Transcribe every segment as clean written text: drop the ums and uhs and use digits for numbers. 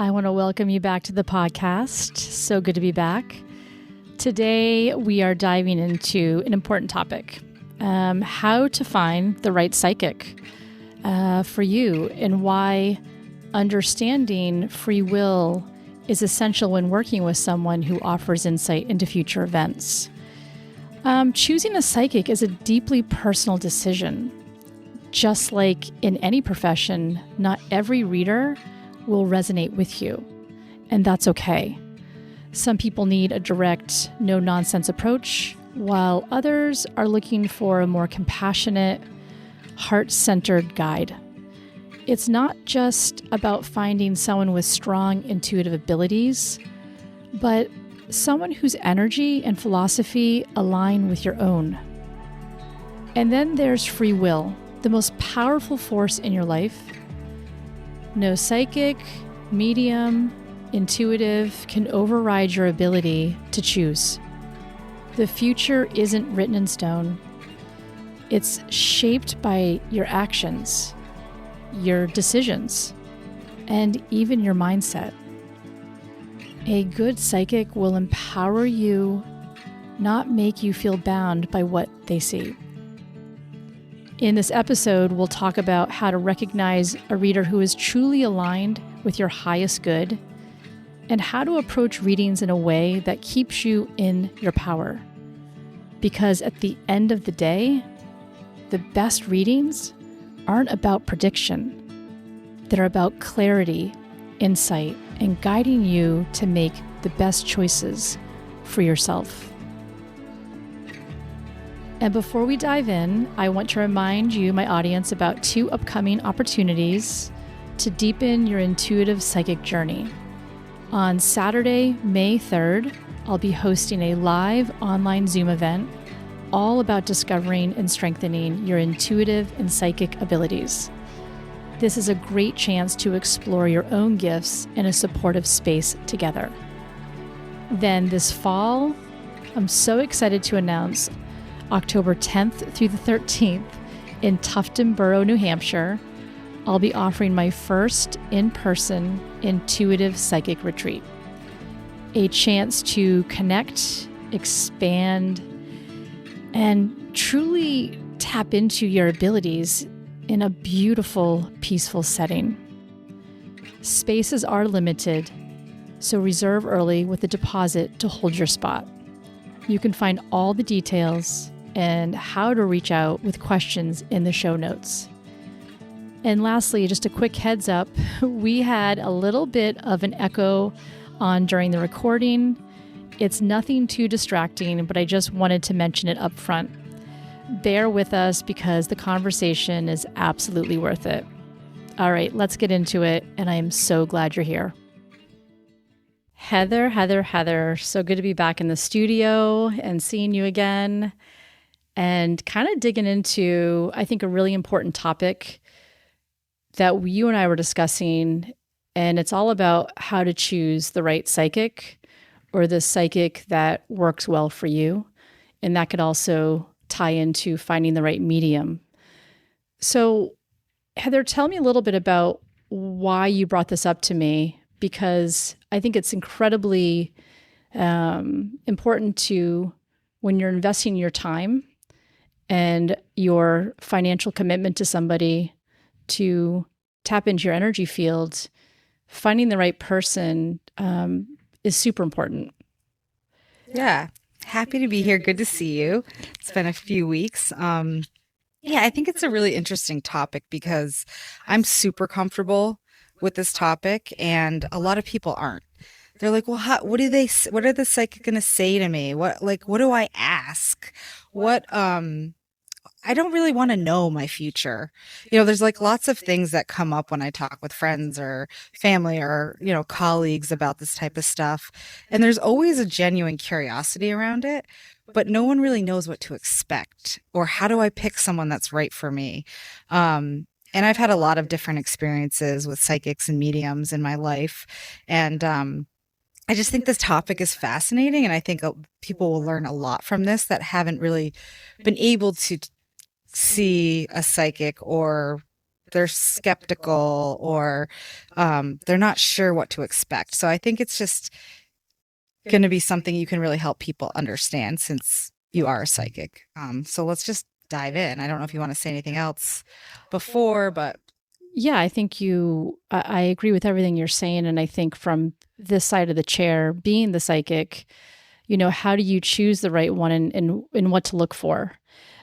I want to welcome you back to the podcast. So good to be back. Today, we are diving into an important topic, how to find the right psychic for you, and why understanding free will is essential when working with someone who offers insight into future events. Choosing a psychic is a deeply personal decision. Just like in any profession, not every reader will resonate with you, and that's okay. Some people need a direct, no-nonsense approach, while others are looking for a more compassionate, heart-centered guide. It's not just about finding someone with strong intuitive abilities, but someone whose energy and philosophy align with your own. And then there's free will, the most powerful force in your life. No psychic, medium, intuitive can override your ability to choose. The future isn't written in stone. It's shaped by your actions, your decisions, and even your mindset. A good psychic will empower you, not make you feel bound by what they see. In this episode, we'll talk about how to recognize a reader who is truly aligned with your highest good, and how to approach readings in a way that keeps you in your power. Because at the end of the day, the best readings aren't about prediction. They're about clarity, insight, and guiding you to make the best choices for yourself. And before we dive in, I want to remind you, my audience, about 2 upcoming opportunities to deepen your intuitive psychic journey. On Saturday, May 3rd, I'll be hosting a live online Zoom event all about discovering and strengthening your intuitive and psychic abilities. This is a great chance to explore your own gifts in a supportive space together. Then this fall, I'm so excited to announce October 10th through the 13th in Tuftonboro, New Hampshire, I'll be offering my first in-person intuitive psychic retreat. A chance to connect, expand, and truly tap into your abilities in a beautiful, peaceful setting. Spaces are limited, so reserve early with a deposit to hold your spot. You can find all the details and how to reach out with questions in the show notes. And lastly, just a quick heads up, we had a little bit of an echo on during the recording. It's nothing too distracting, but I just wanted to mention it up front. Bear with us because the conversation is absolutely worth it. All right, let's get into it, and I am so glad you're here. Heather, so good to be back in the studio and seeing you again, and kind of digging into, I think, a really important topic that you and I were discussing, and it's all about how to choose the right psychic or the psychic that works well for you. And that could also tie into finding the right medium. So, Heather, tell me a little bit about why you brought this up to me, because I think it's incredibly important to, when you're investing your time and your financial commitment to somebody, to tap into your energy field. Finding the right person is super important. Yeah. Happy to be here. Good to see you. It's been a few weeks. I think it's a really interesting topic because I'm super comfortable with this topic and a lot of people aren't. They're like, well, what are the psychic going to say to me? What do I ask? I don't really want to know my future. There's like lots of things that come up when I talk with friends or family or, colleagues about this type of stuff. And there's always a genuine curiosity around it, but no one really knows what to expect or how do I pick someone that's right for me. And I've had a lot of different experiences with psychics and mediums in my life. And, I just think this topic is fascinating. And I think people will learn a lot from this that haven't really been able to see a psychic or they're skeptical, or they're not sure what to expect. So I think it's just going to be something you can really help people understand, since you are a psychic. So let's just dive in. I don't know if you want to say anything else before, but Yeah, I think I agree with everything you're saying. And I think from this side of the chair, being the psychic, how do you choose the right one, and what to look for?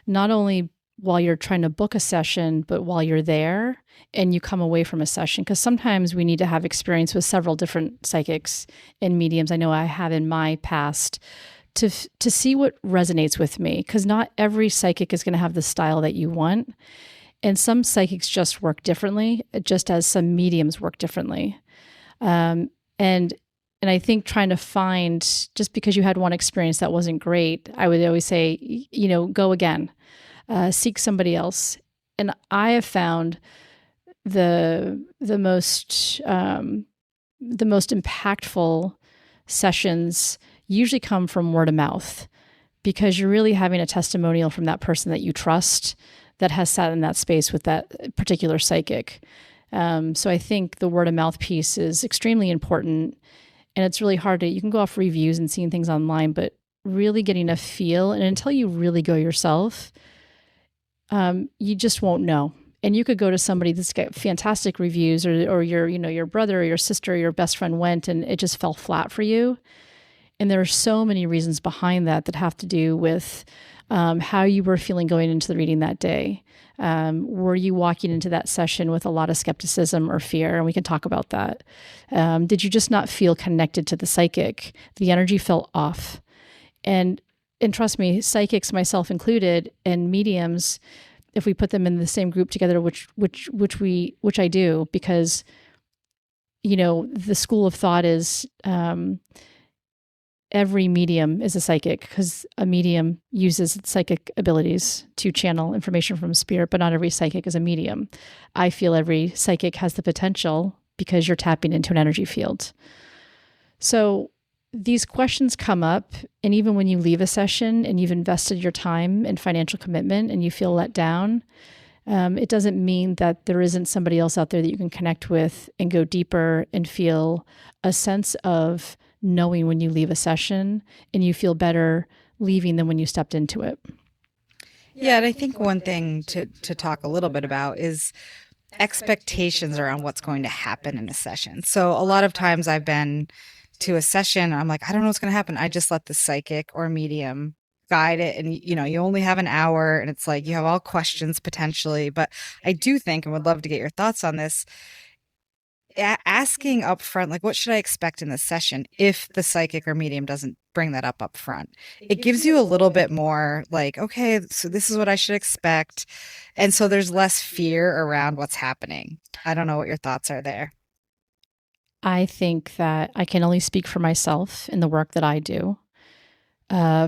Not only while you're trying to book a session, but while you're there and you come away from a session. Because sometimes we need to have experience with several different psychics and mediums. I know I have in my past to see what resonates with me, because not every psychic is going to have the style that you want. And some psychics just work differently, just as some mediums work differently. And I think trying to find, just because you had one experience that wasn't great, I would always say, go again, seek somebody else. And I have found the most impactful sessions usually come from word of mouth, because you're really having a testimonial from that person that you trust, that has sat in that space with that particular psychic. So I think the word of mouth piece is extremely important. And it's really hard you can go off reviews and seeing things online, but really getting a feel. And until you really go yourself, you just won't know. And you could go to somebody that's got fantastic reviews, or your brother or your sister or your best friend went and it just fell flat for you. And there are so many reasons behind that have to do with how you were feeling going into the reading that day. Were you walking into that session with a lot of skepticism or fear? And we can talk about that. Did you just not feel connected to the psychic? The energy felt off. And trust me, psychics, myself included, and mediums, if we put them in the same group together, which I do, because, the school of thought is, every medium is a psychic, because a medium uses its psychic abilities to channel information from spirit, but not every psychic is a medium. I feel every psychic has the potential, because you're tapping into an energy field. So these questions come up, and even when you leave a session and you've invested your time and financial commitment and you feel let down, it doesn't mean that there isn't somebody else out there that you can connect with and go deeper and feel a sense of knowing when you leave a session, and you feel better leaving than when you stepped into it. Yeah, and I think one thing to talk a little bit about is expectations around what's going to happen in a session. So a lot of times I've been to a session and I'm like, I don't know what's going to happen. I just let the psychic or medium guide it. And, you only have an hour, and it's like you have all questions potentially. But I do think, and would love to get your thoughts on this, asking up front, like, what should I expect in this session, if the psychic or medium doesn't bring that up front? It gives you a little bit more like, okay, so this is what I should expect. And so there's less fear around what's happening. I don't know what your thoughts are there. I think that I can only speak for myself in the work that I do.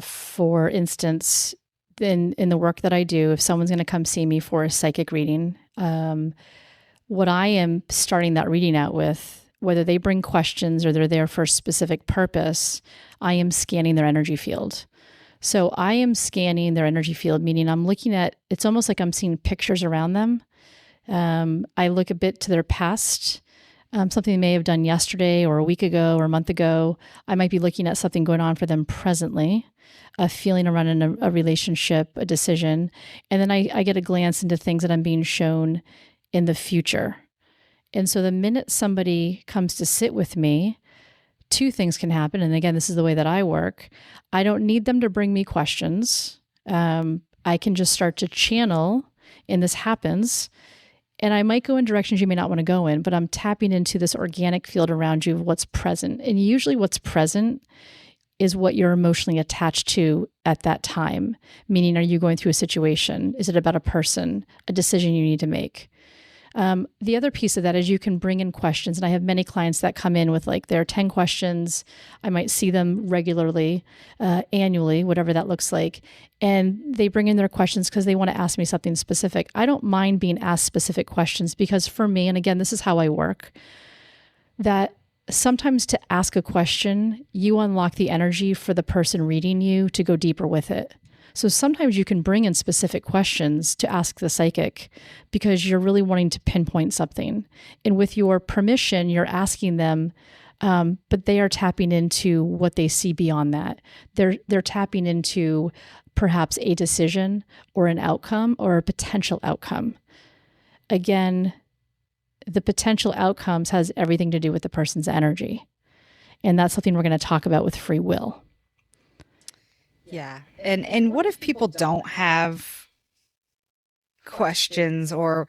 For instance, in the work that I do, if someone's going to come see me for a psychic reading, what I am starting that reading out with, whether they bring questions or they're there for a specific purpose, I am scanning their energy field. So I am scanning their energy field, meaning I'm looking at, it's almost like I'm seeing pictures around them. I look a bit to their past, something they may have done yesterday or a week ago or a month ago. I might be looking at something going on for them presently, a feeling around in a relationship, a decision. And then I get a glance into things that I'm being shown in the future. And so the minute somebody comes to sit with me, two things can happen. And again, this is the way that I work. I don't need them to bring me questions. I can just start to channel, and this happens. And I might go in directions you may not want to go in, but I'm tapping into this organic field around you of what's present. And usually what's present is what you're emotionally attached to at that time. Meaning, are you going through a situation? Is it about a person, a decision you need to make? The other piece of that is you can bring in questions. And I have many clients that come in with like their 10 questions. I might see them regularly, annually, whatever that looks like. And they bring in their questions because they want to ask me something specific. I don't mind being asked specific questions, because for me, and again, this is how I work, that sometimes to ask a question, you unlock the energy for the person reading you to go deeper with it. So sometimes you can bring in specific questions to ask the psychic because you're really wanting to pinpoint something. And with your permission, you're asking them, but they are tapping into what they see beyond that. They're tapping into perhaps a decision or an outcome or a potential outcome. Again, the potential outcomes has everything to do with the person's energy. And that's something we're going to talk about with free will. Yeah. And what if people don't have questions, or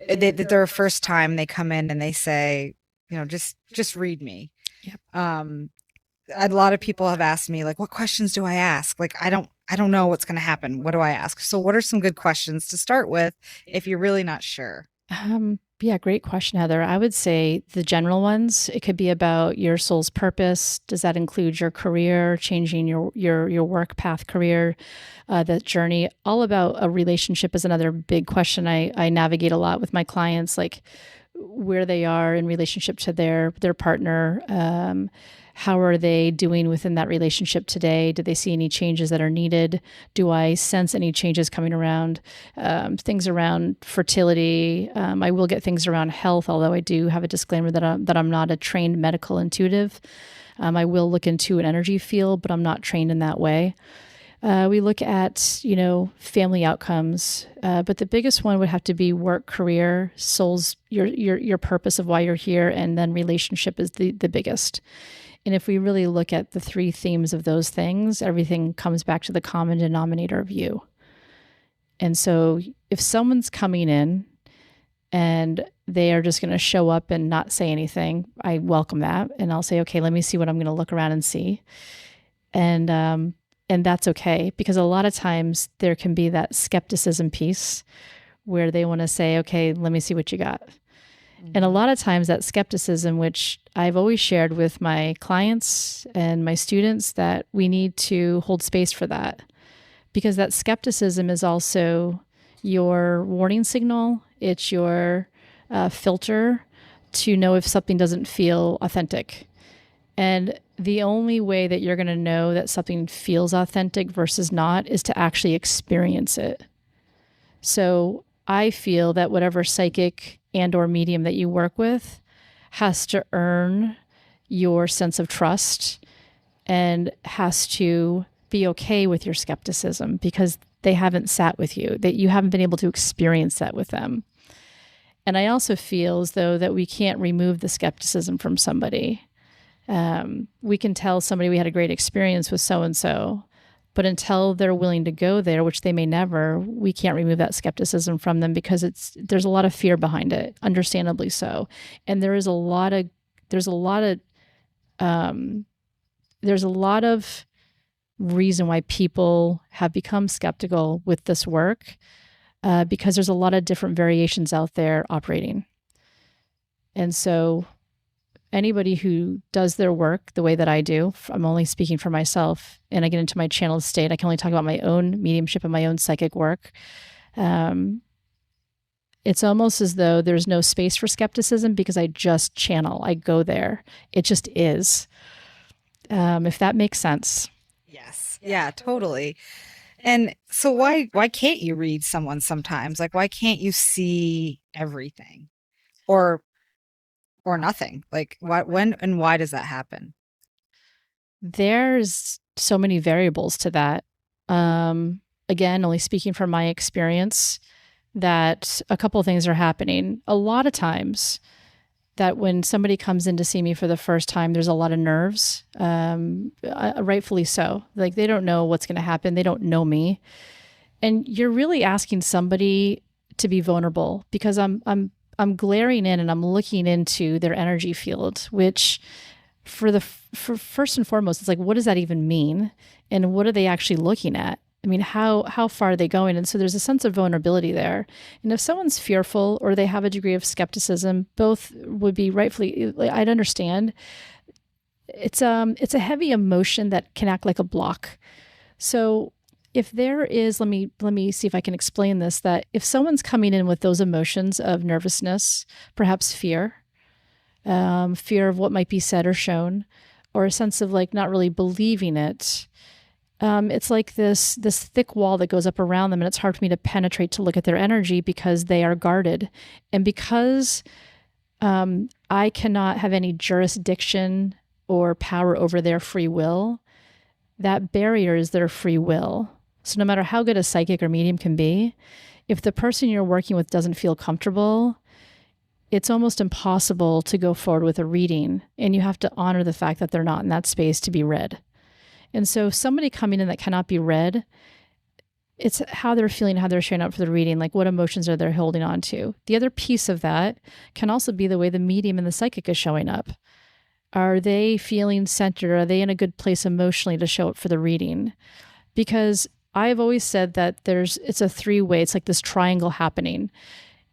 their first time they come in and they say, just read me. Yep. A lot of people have asked me, like, what questions do I ask? Like, I don't know what's going to happen. What do I ask? So what are some good questions to start with if you're really not sure? Yeah, great question, Heather. I would say the general ones. It could be about your soul's purpose. Does that include your career, changing your work path, career, the journey? All about a relationship is another big question I navigate a lot with my clients, like where they are in relationship to their partner. How are they doing within that relationship today? Do they see any changes that are needed? Do I sense any changes coming around? Things around fertility. I will get things around health, although I do have a disclaimer that I'm not a trained medical intuitive. I will look into an energy field, but I'm not trained in that way. We look at, family outcomes, but the biggest one would have to be work, career, souls, your purpose of why you're here, and then relationship is the biggest. And if we really look at the three themes of those things, everything comes back to the common denominator of you. And so if someone's coming in and they are just going to show up and not say anything, I welcome that. And I'll say, okay, let me see what I'm going to look around and see. And that's okay, because a lot of times there can be that skepticism piece where they want to say, okay, let me see what you got. And a lot of times that skepticism, which I've always shared with my clients and my students, that we need to hold space for that, because that skepticism is also your warning signal. It's your filter to know if something doesn't feel authentic. And the only way that you're going to know that something feels authentic versus not is to actually experience it. So I feel that whatever psychic and or medium that you work with has to earn your sense of trust and has to be okay with your skepticism, because they haven't sat with you, that you haven't been able to experience that with them. And I also feel as though that we can't remove the skepticism from somebody. We can tell somebody we had a great experience with so-and-so, but until they're willing to go there, which they may never, we can't remove that skepticism from them, because there's a lot of fear behind it, understandably so. And there's a lot of reason why people have become skeptical with this work, because there's a lot of different variations out there operating. And so anybody who does their work the way that I do, I'm only speaking for myself, and I get into my channeled state, I can only talk about my own mediumship and my own psychic work. It's almost as though there's no space for skepticism, because I just channel, I go there. It just is. If that makes sense. Yes. Yeah, totally. And so why can't you read someone sometimes? Like, why can't you see everything? Or nothing? Like, when and why does that happen? There's so many variables to that. Again, only speaking from my experience, that a couple of things are happening. A lot of times that when somebody comes in to see me for the first time, there's a lot of nerves, rightfully so. Like, they don't know what's going to happen. They don't know me. And you're really asking somebody to be vulnerable, because I'm glaring in and I'm looking into their energy field, which for first and foremost, it's like, what does that even mean? And what are they actually looking at? I mean, how far are they going? And so there's a sense of vulnerability there. And if someone's fearful or they have a degree of skepticism, both would be rightfully, I'd understand. It's a heavy emotion that can act like a block. So if there is, let me see if I can explain this, that if someone's coming in with those emotions of nervousness, perhaps fear of what might be said or shown, or a sense of like not really believing it, It's like this thick wall that goes up around them, and it's hard for me to penetrate to look at their energy because they are guarded, and because I cannot have any jurisdiction or power over their free will. That barrier is their free will. So no matter how good a psychic or medium can be, if the person you're working with doesn't feel comfortable, it's almost impossible to go forward with a reading, and you have to honor the fact that they're not in that space to be read. And so somebody coming in that cannot be read, it's how they're feeling, how they're showing up for the reading, like what emotions are they holding on to. The other piece of that can also be the way the medium and the psychic is showing up. Are they feeling centered? Are they in a good place emotionally to show up for the reading? Because I've always said that it's a three-way, it's like this triangle happening.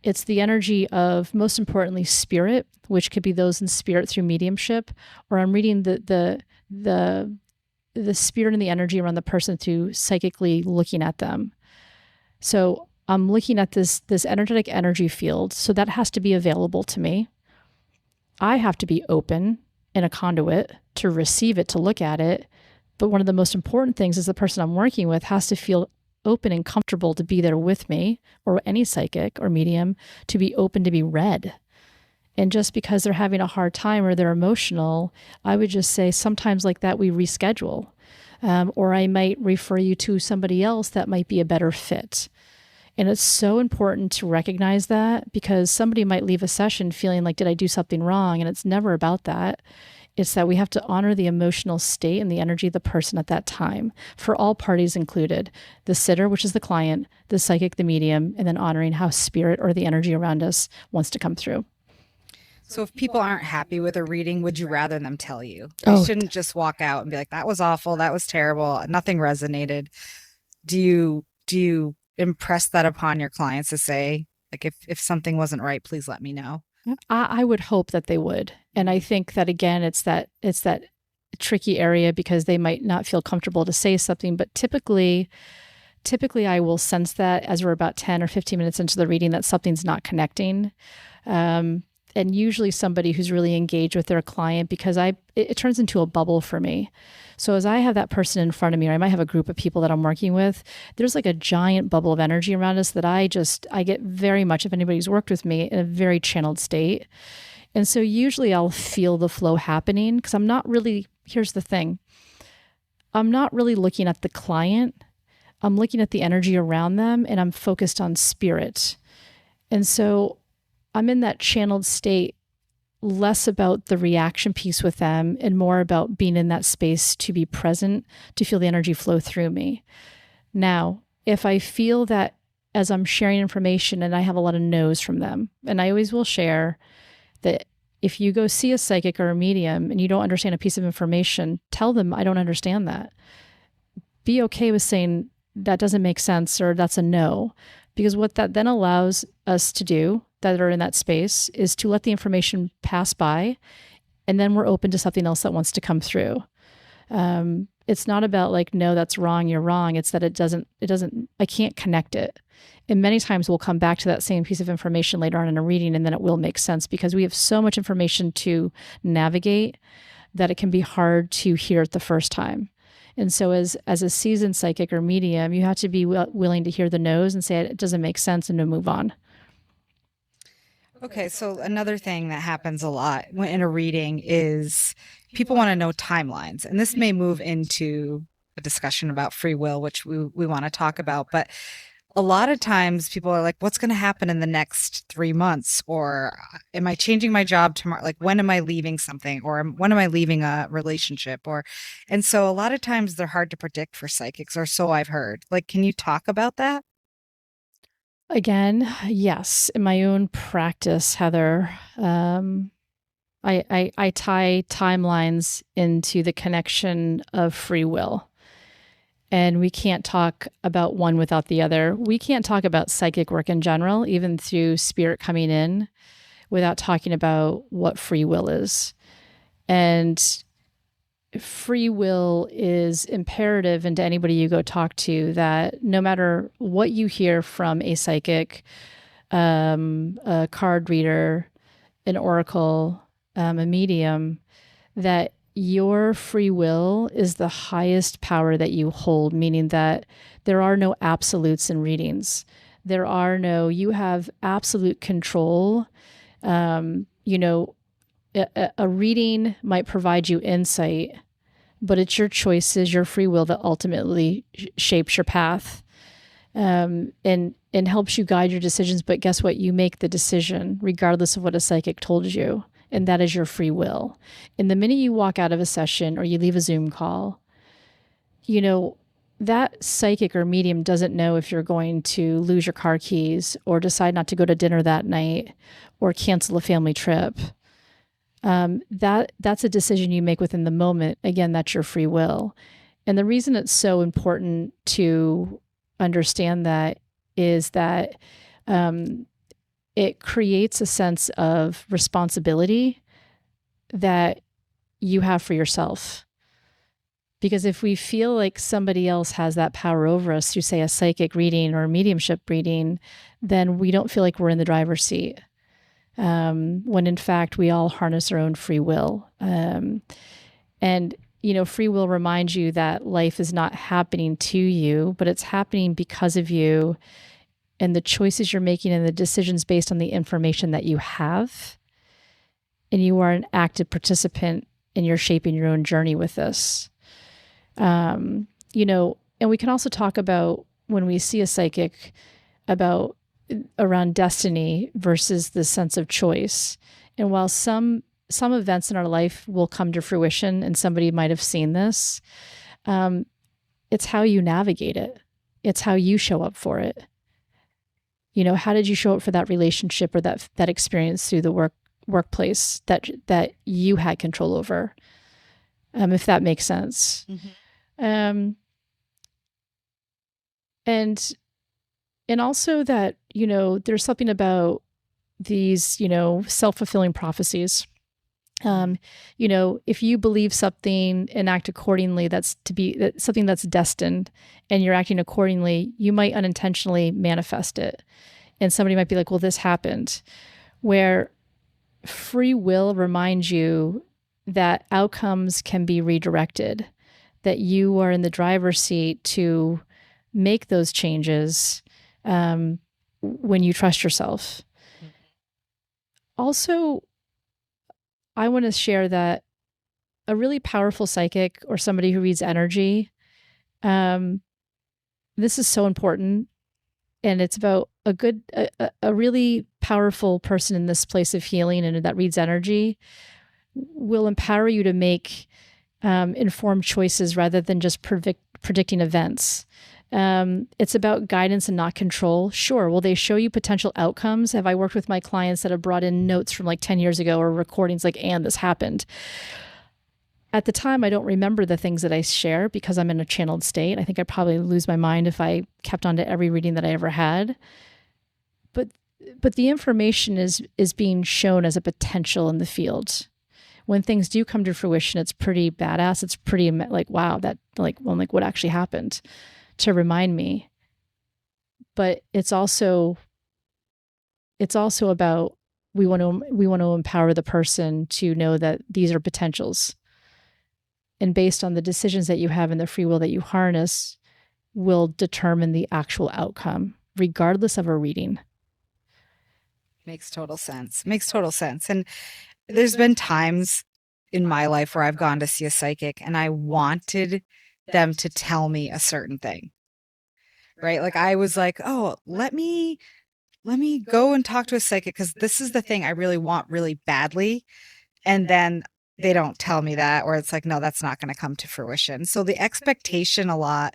It's the energy of, most importantly, spirit, which could be those in spirit through mediumship, or I'm reading the spirit and the energy around the person through psychically looking at them. So I'm looking at this energetic energy field. So that has to be available to me. I have to be open in a conduit to receive it, to look at it. But one of the most important things is the person I'm working with has to feel open and comfortable to be there with me, or any psychic or medium, to be open to be read. And just because they're having a hard time or they're emotional, I would just say sometimes like that, we reschedule. Or I might refer you to somebody else that might be a better fit. And it's so important to recognize that, because somebody might leave a session feeling like, did I do something wrong? And it's never about that. It's that we have to honor the emotional state and the energy of the person at that time, for all parties included, the sitter, which is the client, the psychic, the medium, and then honoring how spirit or the energy around us wants to come through. So if people aren't happy with a reading, would you rather them tell you? You shouldn't just walk out and be like, that was awful, that was terrible, nothing resonated. Do you impress that upon your clients to say, like, if something wasn't right, please let me know? I would hope that they would. And I think that, again, it's that tricky area, because they might not feel comfortable to say something, but typically I will sense that as we're about 10 or 15 minutes into the reading that something's not connecting. And usually somebody who's really engaged with their client, because it turns into a bubble for me. So as I have that person in front of me, or I might have a group of people that I'm working with, there's like a giant bubble of energy around us that I get very much, if anybody's worked with me, in a very channeled state. And so usually I'll feel the flow happening, because here's the thing, I'm not really looking at the client. I'm looking at the energy around them, and I'm focused on spirit. And so I'm in that channeled state, less about the reaction piece with them and more about being in that space to be present, to feel the energy flow through me. Now, if I feel that as I'm sharing information and I have a lot of no's from them, and I always will share that if you go see a psychic or a medium and you don't understand a piece of information, tell them, I don't understand that. Be okay with saying that doesn't make sense, or that's a no, because what that then allows us to do that are in that space is to let the information pass by, and then we're open to something else that wants to come through. It's not about like, no, that's wrong, you're wrong. It's that I can't connect it. And many times we'll come back to that same piece of information later on in a reading, and then it will make sense, because we have so much information to navigate that it can be hard to hear it the first time. And so as a seasoned psychic or medium, you have to be willing to hear the no's and say it doesn't make sense, and to move on. Okay, so another thing that happens a lot in a reading is people want to know timelines. And this may move into a discussion about free will, which we want to talk about. But a lot of times people are like, what's going to happen in the next 3 months? Or am I changing my job tomorrow? Like, when am I leaving something? Or when am I leaving a relationship? And so a lot of times they're hard to predict for psychics, or so I've heard. Like, can you talk about that? Again, yes. In my own practice, Heather, I tie timelines into the connection of free will. And we can't talk about one without the other. We can't talk about psychic work in general, even through spirit coming in, without talking about what free will is. And free will is imperative into anybody you go talk to, that no matter what you hear from a psychic, a card reader, an oracle, a medium, that your free will is the highest power that you hold, meaning that there are no absolutes in readings. You have absolute control. You know, a reading might provide you insight, but it's your choices, your free will that ultimately shapes your path, and helps you guide your decisions. But guess what? You make the decision regardless of what a psychic told you, and that is your free will. And the minute you walk out of a session or you leave a Zoom call, you know, that psychic or medium doesn't know if you're going to lose your car keys or decide not to go to dinner that night or cancel a family trip. That's a decision you make within the moment. Again, that's your free will. And the reason it's so important to understand that is that it creates a sense of responsibility that you have for yourself. Because if we feel like somebody else has that power over us through, say, a psychic reading or a mediumship reading, then we don't feel like we're in the driver's seat. When in fact, we all harness our own free will. And, you know, free will reminds you that life is not happening to you, but it's happening because of you and the choices you're making and the decisions based on the information that you have. And you are an active participant and you're shaping your own journey with this. You know, and we can also talk about when we see a psychic about around destiny versus the sense of choice. And while some events in our life will come to fruition and somebody might have seen this, it's how you navigate it. It's how you show up for it. You know, how did you show up for that relationship or that experience through the workplace that you had control over? If that makes sense. Mm-hmm. And also that, you know, there's something about these, you know, self-fulfilling prophecies. You know, if you believe something and act accordingly, that's something that's destined and you're acting accordingly, you might unintentionally manifest it. And somebody might be like, well, this happened. Where free will reminds you that outcomes can be redirected, that you are in the driver's seat to make those changes when you trust yourself. Also, I want to share that a really powerful psychic or somebody who reads energy, this is so important. And it's about a really powerful person in this place of healing and that reads energy will empower you to make informed choices rather than just predicting events. It's about guidance and not control. Sure. Will they show you potential outcomes? Have I worked with my clients that have brought in notes from like 10 years ago or recordings like, and this happened. At the time, I don't remember the things that I share because I'm in a channeled state. I think I'd probably lose my mind if I kept on to every reading that I ever had. But the information is being shown as a potential in the field. When things do come to fruition, it's pretty badass. It's pretty like, wow, that what actually happened to remind me. But it's also about we want to empower the person to know that these are potentials. And based on the decisions that you have and the free will that you harness will determine the actual outcome, regardless of a reading. Makes total sense. And there's been times in my life where I've gone to see a psychic and I wanted them to tell me a certain thing, right? Like I was like, oh, let me go and talk to a psychic because this is the thing I really want really badly. And then they don't tell me that, or it's like, no, that's not going to come to fruition. So the expectation a lot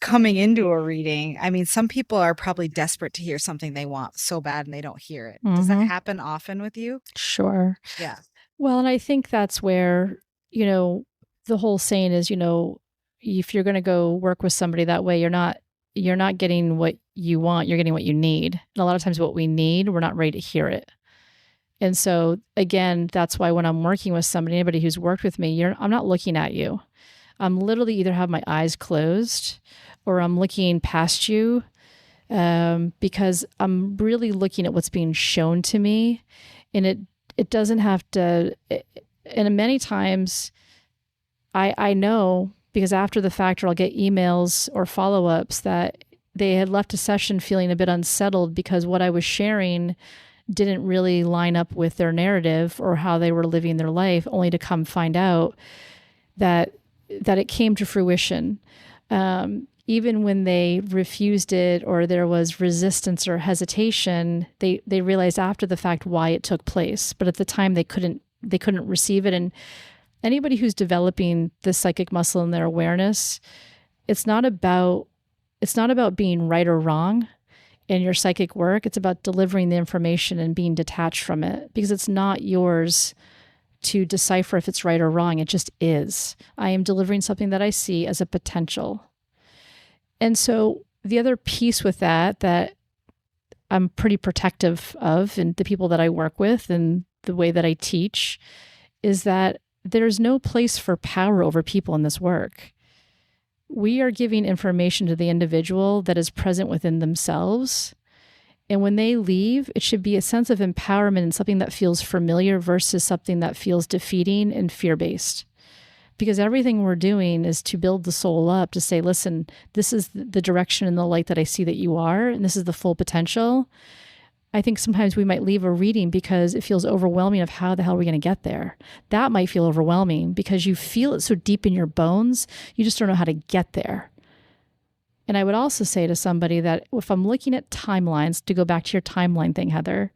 coming into a reading, I mean, some people are probably desperate to hear something they want so bad and they don't hear it. Mm-hmm. Does that happen often with you? Sure. Yeah. Well, and I think that's where, you know, the whole saying is, you know, if you're going to go work with somebody that way, you're not getting what you want, you're getting what you need. And a lot of times what we need, we're not ready to hear it. And so again, that's why when I'm working with somebody, anybody who's worked with me, I'm not looking at you. I'm literally either have my eyes closed or I'm looking past you because I'm really looking at what's being shown to me. And it doesn't have to, And many times I know, because after the fact, or I'll get emails or follow-ups that they had left a session feeling a bit unsettled because what I was sharing didn't really line up with their narrative or how they were living their life, only to come find out that it came to fruition. Even when they refused it or there was resistance or hesitation, they realized after the fact why it took place. But at the time they couldn't receive it. And anybody who's developing the psychic muscle in their awareness, it's not about being right or wrong in your psychic work. It's about delivering the information and being detached from it, because it's not yours to decipher if it's right or wrong. It just is. I am delivering something that I see as a potential. And so the other piece with that I'm pretty protective of, and the people that I work with and the way that I teach, is that there's no place for power over people in this work. We are giving information to the individual that is present within themselves. And when they leave, it should be a sense of empowerment and something that feels familiar versus something that feels defeating and fear-based. Because everything we're doing is to build the soul up, to say, listen, this is the direction and the light that I see that you are, and this is the full potential. I think sometimes we might leave a reading because it feels overwhelming of how the hell are we going to get there. That might feel overwhelming because you feel it so deep in your bones, you just don't know how to get there. And I would also say to somebody that if I'm looking at timelines, to go back to your timeline thing, Heather,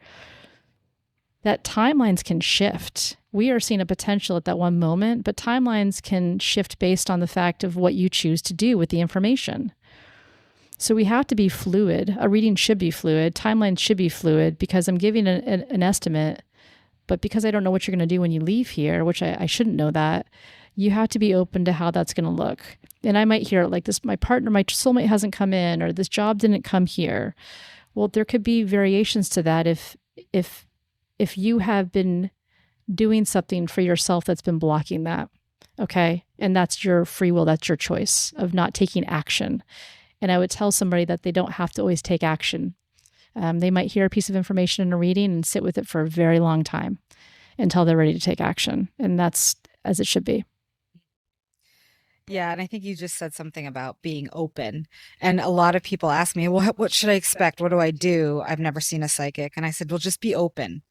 that timelines can shift. We are seeing a potential at that one moment, but timelines can shift based on the fact of what you choose to do with the information. So we have to be fluid. A reading should be fluid. Timelines should be fluid, because I'm giving an estimate, but because I don't know what you're going to do when you leave here, which I shouldn't know that, you have to be open to how that's going to look. And I might hear it like this: my partner, my soulmate hasn't come in, or this job didn't come here. Well, there could be variations to that if you have been doing something for yourself that's been blocking that. Okay. And that's your free will. That's your choice of not taking action. And I would tell somebody that they don't have to always take action. They might hear a piece of information in a reading and sit with it for a very long time until they're ready to take action. And that's as it should be. Yeah, and I think you just said something about being open. And a lot of people ask me, well, what should I expect? What do I do? I've never seen a psychic. And I said, well, just be open.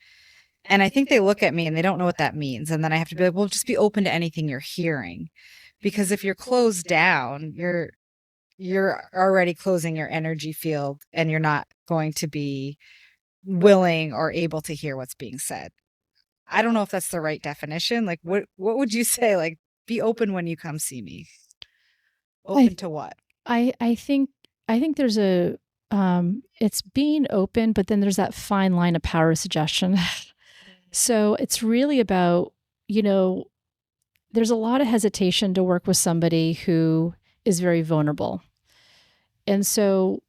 And I think they look at me and they don't know what that means. And then I have to be like, well, just be open to anything you're hearing. Because if you're closed down, you're already closing your energy field, and you're not going to be willing or able to hear what's being said. I don't know if that's the right definition. Like, what would you say? Like, be open when you come see me. Open to what? I think there's it's being open, but then there's that fine line of power suggestion. So it's really about, there's a lot of hesitation to work with somebody who is very vulnerable. And so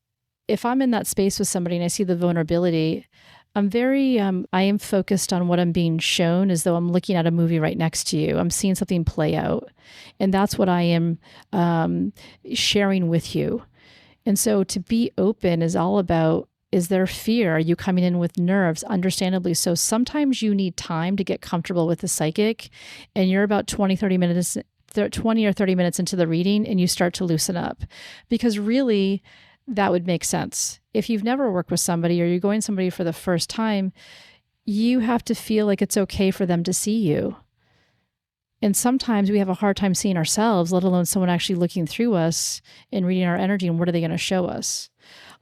if I'm in that space with somebody and I see the vulnerability, I am focused on what I'm being shown, as though I'm looking at a movie right next to you. I'm seeing something play out. And that's what I am sharing with you. And so to be open is all about, is there fear? Are you coming in with nerves? Understandably so. Sometimes you need time to get comfortable with the psychic, and you're about 20 or 30 minutes into the reading and you start to loosen up, because really that would make sense. If you've never worked with somebody or you're going to somebody for the first time, you have to feel like it's okay for them to see you. And sometimes we have a hard time seeing ourselves, let alone someone actually looking through us and reading our energy and what are they going to show us.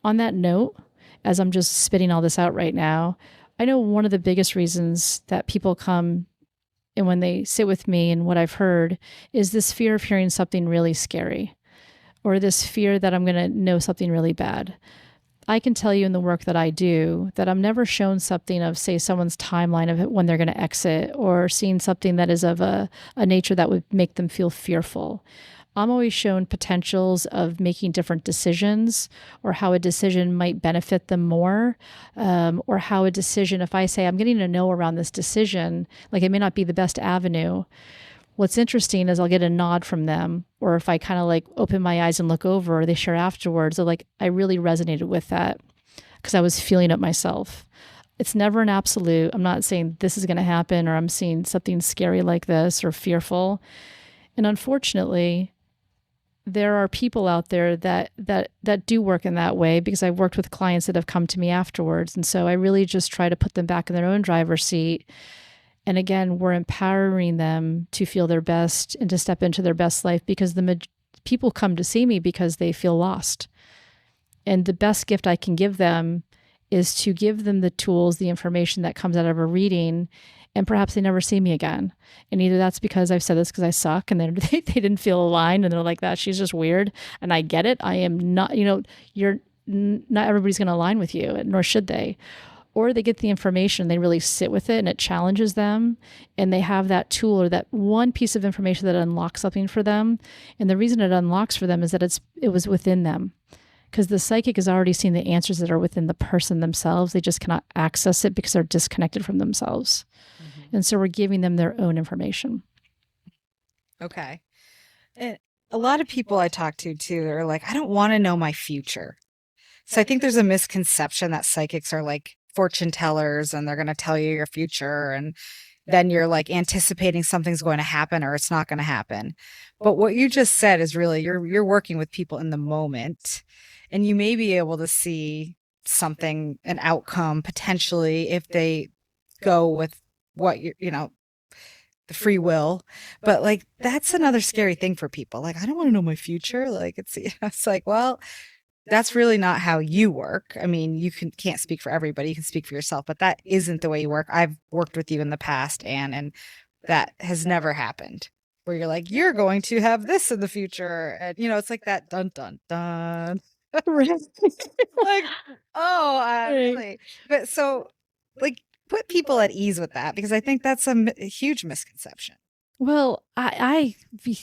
On that note, as I'm just spitting all this out right now, I know one of the biggest reasons that people come and when they sit with me and what I've heard is this fear of hearing something really scary, or this fear that I'm going to know something really bad. I can tell you in the work that I do that I'm never shown something of, say, someone's timeline of when they're going to exit, or seeing something that is of a nature that would make them feel fearful. I'm always shown potentials of making different decisions, or how a decision might benefit them more, or how a decision, if I say I'm getting a no around this decision, like it may not be the best avenue. What's interesting is I'll get a nod from them, or if I kind of like open my eyes and look over, or they share afterwards, they're like, I really resonated with that because I was feeling it myself. It's never an absolute. I'm not saying this is going to happen or I'm seeing something scary like this or fearful. And unfortunately, there are people out there that do work in that way, because I've worked with clients that have come to me afterwards. And so I really just try to put them back in their own driver's seat. And again, we're empowering them to feel their best and to step into their best life, because people come to see me because they feel lost. And the best gift I can give them is to give them the tools, the information that comes out of a reading, and perhaps they never see me again. And either that's because I've said this because I suck and they didn't feel aligned and they're like, that she's just weird. And I get it. I am not, not everybody's going to align with you, nor should they. Or they get the information, they really sit with it and it challenges them, and they have that tool or that one piece of information that unlocks something for them. And the reason it unlocks for them is that it was within them. Because the psychic has already seen the answers that are within the person themselves. They just cannot access it because they're disconnected from themselves. Mm-hmm. And so we're giving them their own information. Okay. And a lot of people I talk to too are like, I don't want to know my future. So I think there's a misconception that psychics are like fortune tellers and they're going to tell you your future. And then you're like anticipating something's going to happen or it's not going to happen. But what you just said is really, you're working with people in the moment. And you may be able to see something, an outcome potentially if they go with what the free will. But like, that's another scary thing for people. Like, I don't want to know my future. Like, it's like, well, that's really not how you work. I mean, you can't speak for everybody. You can speak for yourself, but that isn't the way you work. I've worked with you in the past, Anne, and that has never happened. Where you're like, you're going to have this in the future. And, it's like that dun, dun, dun. Like, oh, really? But so, like, put people at ease with that, because I think that's a huge misconception. Well, I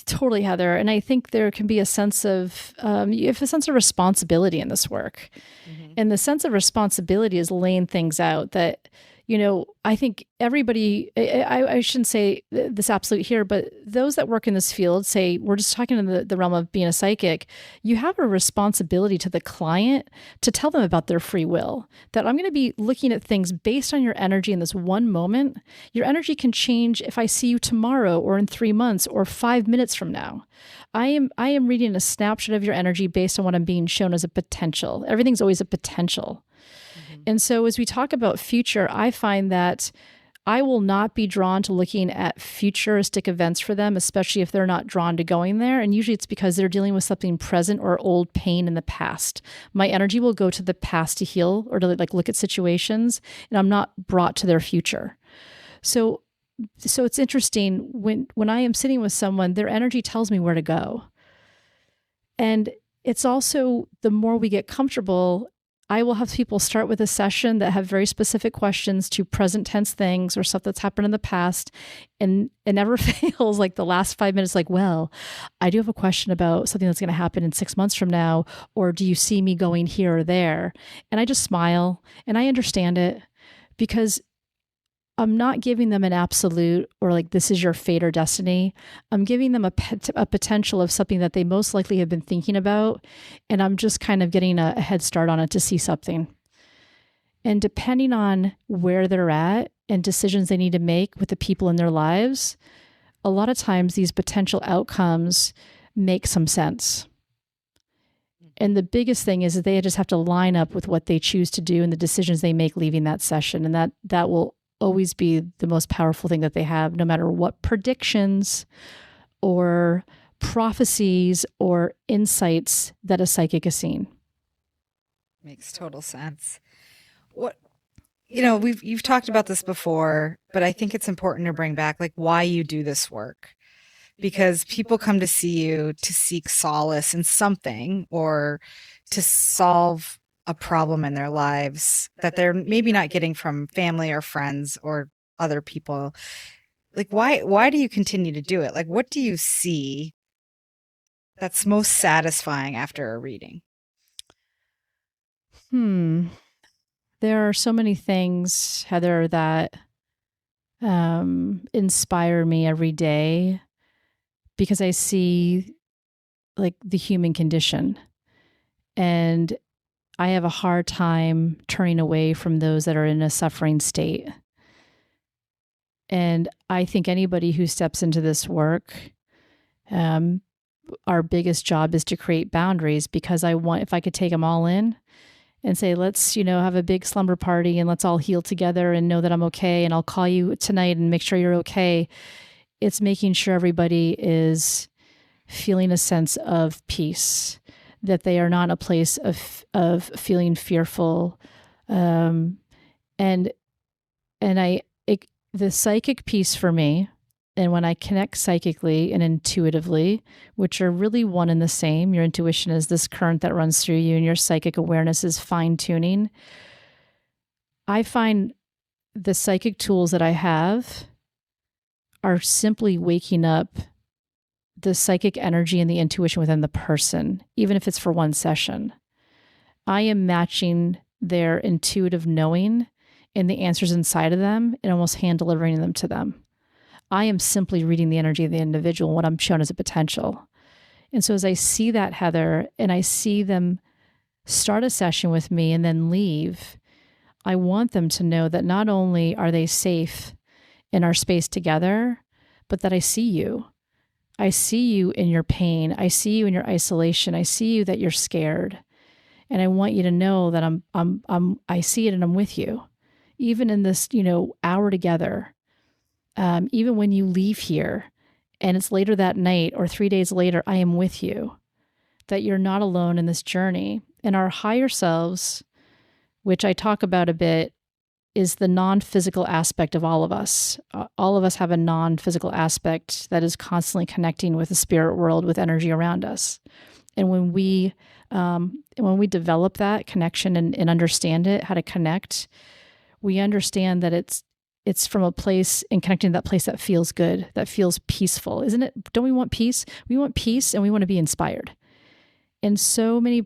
totally, Heather, and I think there can be a sense of you have a sense of responsibility in this work, and the sense of responsibility is laying things out that. I think everybody, I shouldn't say this absolute here, but those that work in this field, say, we're just talking in the realm of being a psychic, you have a responsibility to the client to tell them about their free will, that I'm going to be looking at things based on your energy in this one moment. Your energy can change if I see you tomorrow or in 3 months or 5 minutes from now. I am reading a snapshot of your energy based on what I'm being shown as a potential. Everything's always a potential. And so as we talk about future, I find that I will not be drawn to looking at futuristic events for them, especially if they're not drawn to going there. And usually it's because they're dealing with something present or old pain in the past. My energy will go to the past to heal or to look at situations, and I'm not brought to their future. So it's interesting when I am sitting with someone, their energy tells me where to go. And it's also, the more we get comfortable, I will have people start with a session that have very specific questions to present tense things or stuff that's happened in the past. And it never fails. Like the last 5 minutes, like, well, I do have a question about something that's going to happen in 6 months from now. Or do you see me going here or there? And I just smile and I understand it, because I'm not giving them an absolute or like, this is your fate or destiny. I'm giving them a potential of something that they most likely have been thinking about. And I'm just kind of getting a head start on it to see something. And depending on where they're at and decisions they need to make with the people in their lives, a lot of times these potential outcomes make some sense. And the biggest thing is that they just have to line up with what they choose to do and the decisions they make leaving that session. And that will always be the most powerful thing that they have, no matter what predictions or prophecies or insights that a psychic has seen. Makes total sense. You've talked about this before, but I think it's important to bring back like why you do this work, because people come to see you to seek solace in something or to solve a problem in their lives that they're maybe not getting from family or friends or other people. Like, why do you continue to do it? Like, what do you see that's most satisfying after a reading? There are so many things, Heather, that inspire me every day, because I see like the human condition, and I have a hard time turning away from those that are in a suffering state. And I think anybody who steps into this work, our biggest job is to create boundaries, because if I could take them all in and say, let's, have a big slumber party and let's all heal together and know that I'm okay. And I'll call you tonight and make sure you're okay. It's making sure everybody is feeling a sense of peace, that they are not in a place of feeling fearful. The psychic piece for me, and when I connect psychically and intuitively, which are really one and the same, your intuition is this current that runs through you and your psychic awareness is fine tuning. I find the psychic tools that I have are simply waking up the psychic energy and the intuition within the person, even if it's for one session. I am matching their intuitive knowing and the answers inside of them and almost hand delivering them to them. I am simply reading the energy of the individual, what I'm shown as a potential. And so as I see that, Heather, and I see them start a session with me and then leave, I want them to know that not only are they safe in our space together, but that I see you. I see you in your pain. I see you in your isolation. I see you that you're scared. And I want you to know that I see it and I'm with you. Even in this, hour together, even when you leave here and it's later that night or 3 days later, I am with you, that you're not alone in this journey. And our higher selves, which I talk about a bit, is the non-physical aspect of all of us. All of us have a non-physical aspect that is constantly connecting with the spirit world, with energy around us. And when we develop that connection and understand it, how to connect, we understand that it's from a place and connecting to that place that feels good, that feels peaceful, isn't it? Don't we want peace? We want peace and we want to be inspired. And so many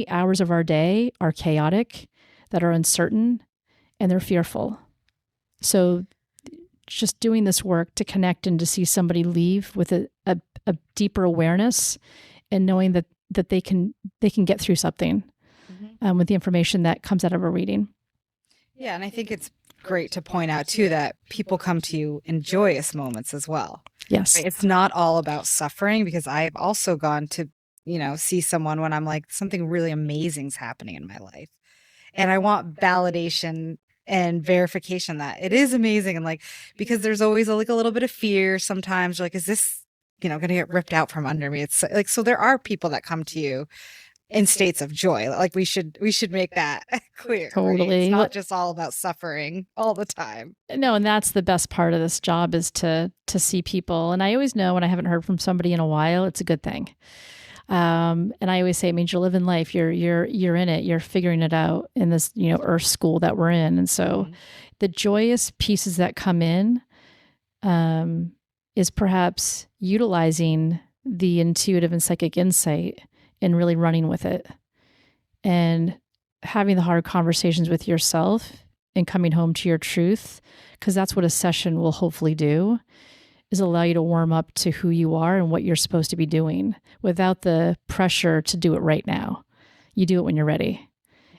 hours of our day are chaotic, that are uncertain, and they're fearful. So just doing this work to connect and to see somebody leave with a deeper awareness and knowing that they can get through something with the information that comes out of a reading. Yeah, and I think it's great to point out too that people come to you in joyous moments as well. Yes. Right? It's not all about suffering, because I've also gone to, see someone when I'm like, something really amazing's happening in my life. And I want validation and verification that it is amazing. And like, because there's always a little bit of fear sometimes, like, is this, going to get ripped out from under me? It's like, so there are people that come to you in states of joy. Like we should make that clear. Totally. Right? It's not just all about suffering all the time. No, and that's the best part of this job, is to see people. And I always know when I haven't heard from somebody in a while, it's a good thing. And I always say it means you're living life. You're in it. You're figuring it out in this, earth school that we're in. And so the joyous pieces that come in is perhaps utilizing the intuitive and psychic insight and really running with it and having the hard conversations with yourself and coming home to your truth, because that's what a session will hopefully do, is allow you to warm up to who you are and what you're supposed to be doing without the pressure to do it right now. You do it when you're ready.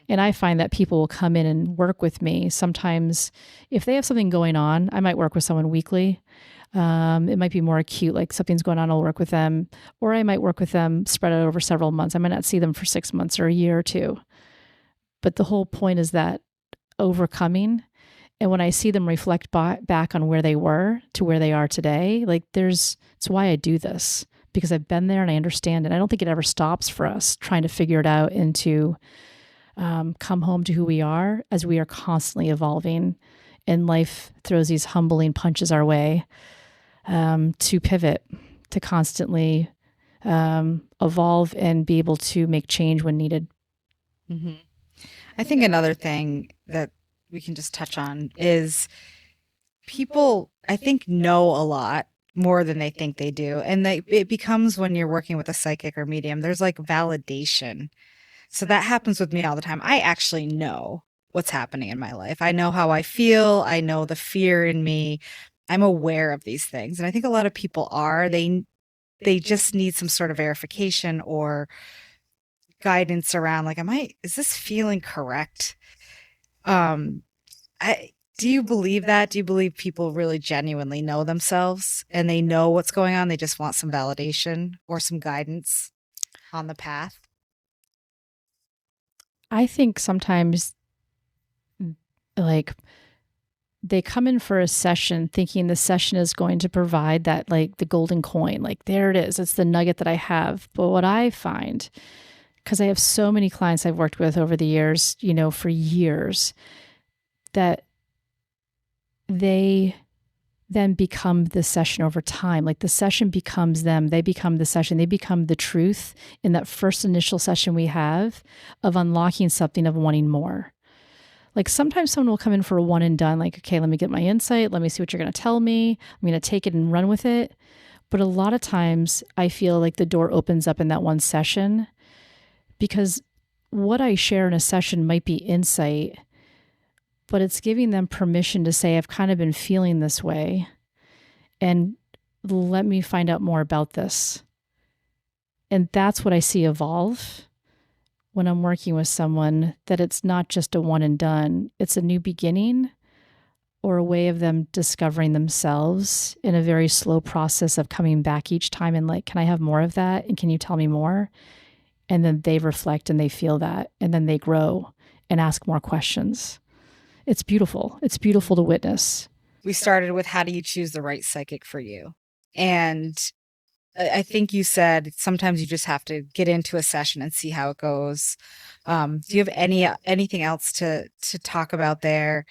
And I find that people will come in and work with me. Sometimes if they have something going on, I might work with someone weekly. It might be more acute, like something's going on, I'll work with them. Or I might work with them spread out over several months. I might not see them for 6 months or a year or two. But the whole point is that overcoming. And when I see them reflect back on where they were to where they are today, like it's why I do this, because I've been there and I understand it. I don't think it ever stops for us trying to figure it out and to come home to who we are, as we are constantly evolving and life throws these humbling punches our way to pivot, to constantly evolve and be able to make change when needed. Mm-hmm. I think another thing that we can just touch on is people, I think, know a lot more than they think they do. And it becomes, when you're working with a psychic or medium, there's like validation. So that happens with me all the time. I actually know what's happening in my life. I know how I feel. I know the fear in me. I'm aware of these things. And I think a lot of people are, they just need some sort of verification or guidance around like, is this feeling correct? Um, do you believe that? Do you believe people really genuinely know themselves and they know what's going on? They just want some validation or some guidance on the path? I think sometimes like they come in for a session thinking the session is going to provide that, like the golden coin, like there it is, it's the nugget that I have. But what I find, because I have so many clients I've worked with over the years, for years, that they then become the session over time. Like the session becomes them. They become the session. They become the truth in that first initial session we have of unlocking something, of wanting more. Like sometimes someone will come in for a one and done, like, okay, let me get my insight. Let me see what you're going to tell me. I'm going to take it and run with it. But a lot of times I feel like the door opens up in that one session, because what I share in a session might be insight, but it's giving them permission to say, I've kind of been feeling this way, and let me find out more about this. And that's what I see evolve when I'm working with someone, that it's not just a one and done, it's a new beginning, or a way of them discovering themselves in a very slow process of coming back each time and like, can I have more of that? And can you tell me more? And then they reflect and they feel that, and then they grow and ask more questions. It's beautiful. It's beautiful to witness. We started with, how do you choose the right psychic for you? And I think you said sometimes you just have to get into a session and see how it goes. Do you have anything else to talk about there?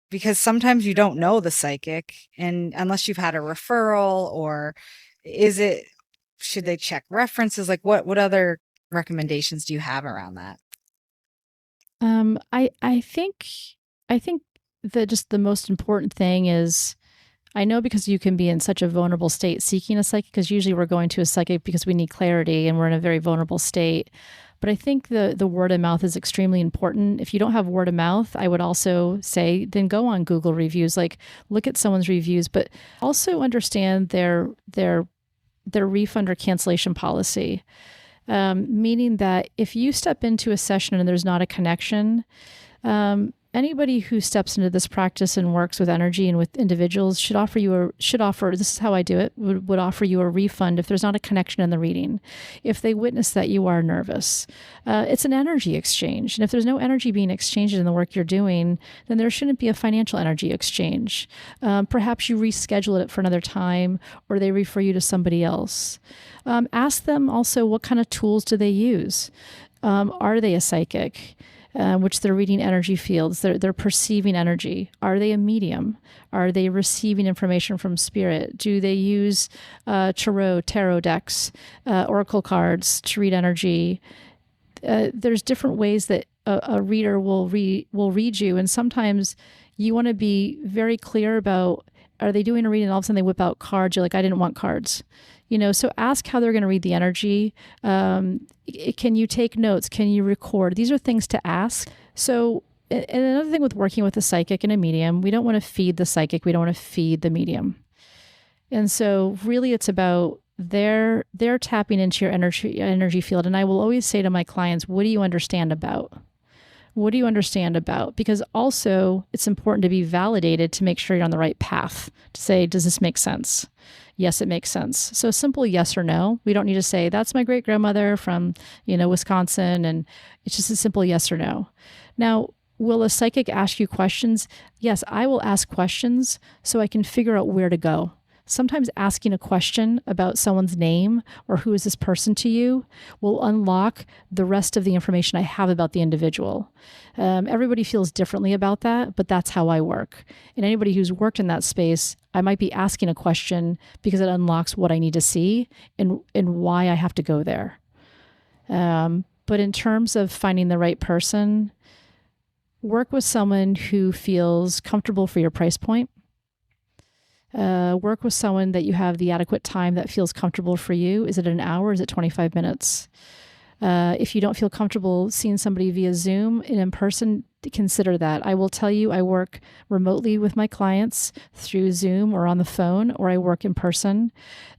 Because sometimes you don't know the psychic, and unless you've had a referral, or should they check references? Like what other recommendations do you have around that? I think that just the most important thing is, I know, because you can be in such a vulnerable state seeking a psychic, because usually we're going to a psychic because we need clarity and we're in a very vulnerable state. But I think the word of mouth is extremely important. If you don't have word of mouth, I would also say then go on Google reviews, like look at someone's reviews, but also understand their refund or cancellation policy. Meaning that if you step into a session and there's not a connection, anybody who steps into this practice and works with energy and with individuals should offer, this is how I do it, would offer you a refund if there's not a connection in the reading. If they witness that you are nervous, it's an energy exchange. And if there's no energy being exchanged in the work you're doing, then there shouldn't be a financial energy exchange. Perhaps you reschedule it for another time, or they refer you to somebody else. Ask them also, what kind of tools do they use? Are they a psychic? Which they're reading energy fields, they're perceiving energy. Are they a medium? Are they receiving information from spirit? Do they use tarot decks, oracle cards to read energy? There's different ways that a reader will read you, and sometimes you want to be very clear about, are they doing a reading and all of a sudden they whip out cards? You're like, I didn't want cards. So ask how they're going to read the energy. Can you take notes? Can you record? These are things to ask. So, and another thing with working with a psychic and a medium, we don't want to feed the psychic. We don't want to feed the medium. And so really it's about they're tapping into your energy field. And I will always say to my clients, what do you understand about? What do you understand about? Because also it's important to be validated to make sure you're on the right path, to say, does this make sense? Yes, it makes sense. So simple yes or no. We don't need to say, that's my great grandmother from, Wisconsin. And it's just a simple yes or no. Now, will a psychic ask you questions? Yes, I will ask questions so I can figure out where to go. Sometimes asking a question about someone's name or who is this person to you will unlock the rest of the information I have about the individual. Everybody feels differently about that, but that's how I work. And anybody who's worked in that space, I might be asking a question because it unlocks what I need to see and why I have to go there. But in terms of finding the right person, work with someone who feels comfortable for your price point. Work with someone that you have the adequate time that feels comfortable for you. Is it an hour? Is it 25 minutes? If you don't feel comfortable seeing somebody via Zoom and in person, consider that. I will tell you, I work remotely with my clients through Zoom or on the phone, or I work in person.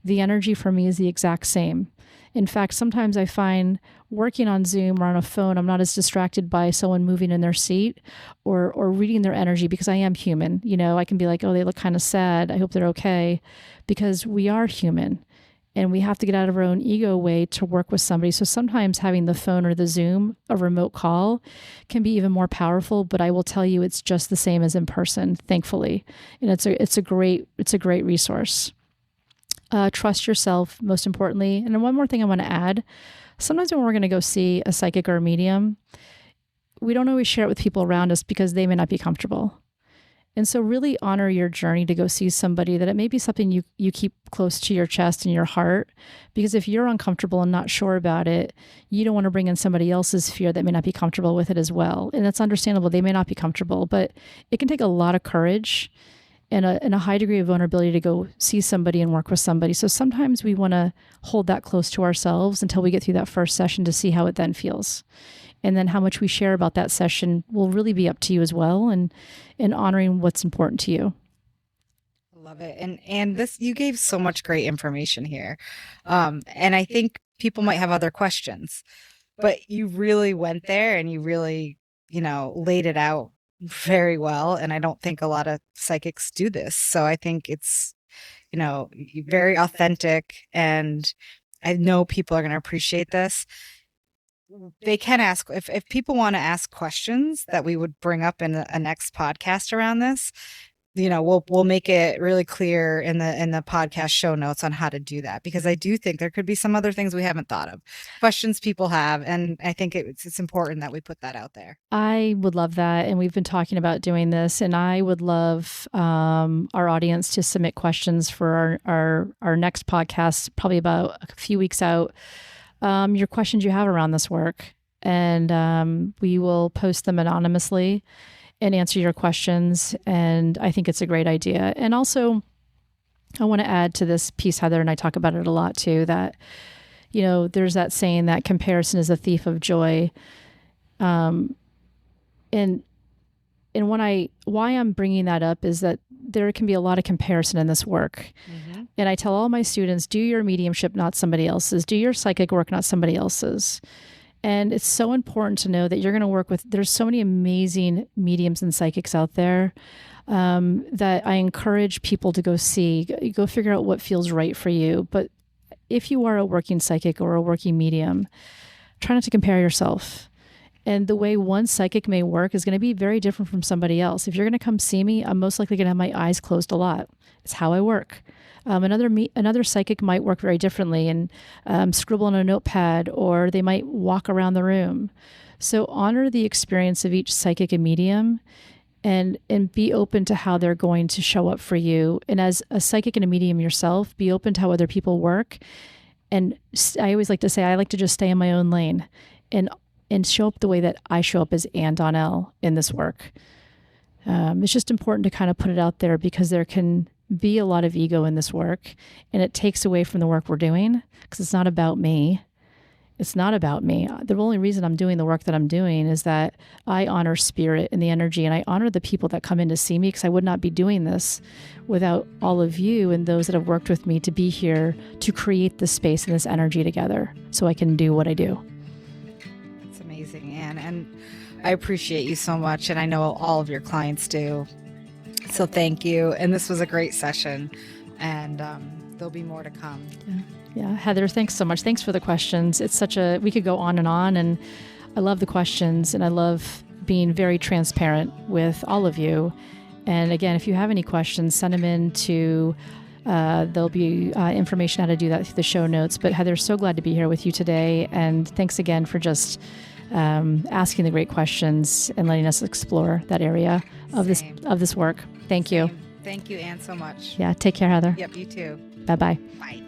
The energy for me is the exact same. In fact, sometimes I find working on Zoom or on a phone, I'm not as distracted by someone moving in their seat or reading their energy, because I am human. I can be like, oh, they look kind of sad, I hope they're okay, because we are human. And we have to get out of our own ego way to work with somebody. So sometimes having the phone or the Zoom, a remote call, can be even more powerful. But I will tell you, it's just the same as in person, thankfully. And it's a great resource. Trust yourself, most importantly. And one more thing I want to add: sometimes when we're going to go see a psychic or a medium, we don't always share it with people around us because they may not be comfortable. And so really honor your journey to go see somebody, that it may be something you keep close to your chest and your heart, because if you're uncomfortable and not sure about it, you don't want to bring in somebody else's fear that may not be comfortable with it as well. And that's understandable. They may not be comfortable, but it can take a lot of courage and a high degree of vulnerability to go see somebody and work with somebody. So sometimes we want to hold that close to ourselves until we get through that first session to see how it then feels. And then how much we share about that session will really be up to you as well, and honoring what's important to you. I love it. And this, you gave so much great information here. And I think people might have other questions, but you really went there and you really, laid it out very well. And I don't think a lot of psychics do this. So I think it's, very authentic, and I know people are going to appreciate this. They can ask, if people want to ask questions that we would bring up in a next podcast around this, we'll make it really clear in the podcast show notes on how to do that, because I do think there could be some other things we haven't thought of, questions people have, and I think it's important that we put that out there. I would love that, and we've been talking about doing this, and I would love our audience to submit questions for our next podcast, probably about a few weeks out. Your questions you have around this work, and we will post them anonymously and answer your questions. And I think it's a great idea. And also, I want to add to this piece, Heather, and I talk about it a lot too, that, there's that saying that comparison is a thief of joy. And why I'm bringing that up is that there can be a lot of comparison in this work. Mm-hmm. And I tell all my students, do your mediumship, not somebody else's. Do your psychic work, not somebody else's. And it's so important to know that you're going to work with, there's so many amazing mediums and psychics out there that I encourage people to go see, go figure out what feels right for you. But if you are a working psychic or a working medium, try not to compare yourself. And the way one psychic may work is going to be very different from somebody else. If you're going to come see me, I'm most likely going to have my eyes closed a lot. It's how I work. Another psychic might work very differently and scribble on a notepad, or they might walk around the room. So honor the experience of each psychic and medium, and be open to how they're going to show up for you. And as a psychic and a medium yourself, be open to how other people work. And I always like to say, I like to just stay in my own lane and show up the way that I show up as Ann Donnell in this work. It's just important to kind of put it out there, because there can be a lot of ego in this work, and it takes away from the work we're doing, because it's not about me. It's not about me. The only reason I'm doing the work that I'm doing is that I honor spirit and the energy, and I honor the people that come in to see me, because I would not be doing this without all of you and those that have worked with me to be here to create this space and this energy together so I can do what I do. That's amazing, Ann. And I appreciate you so much, and I know all of your clients do. So thank you. And this was a great session, and there'll be more to come. Yeah. Heather, thanks so much. Thanks for the questions. It's we could go on, and I love the questions, and I love being very transparent with all of you. And again, if you have any questions, send them in to, there'll be information how to do that through the show notes. But Heather, so glad to be here with you today. And thanks again for just asking the great questions and letting us explore that area of this work. Thank you. Thank you, Ann, so much. Yeah. Take care, Heather. Yep. You too. Bye-bye. Bye.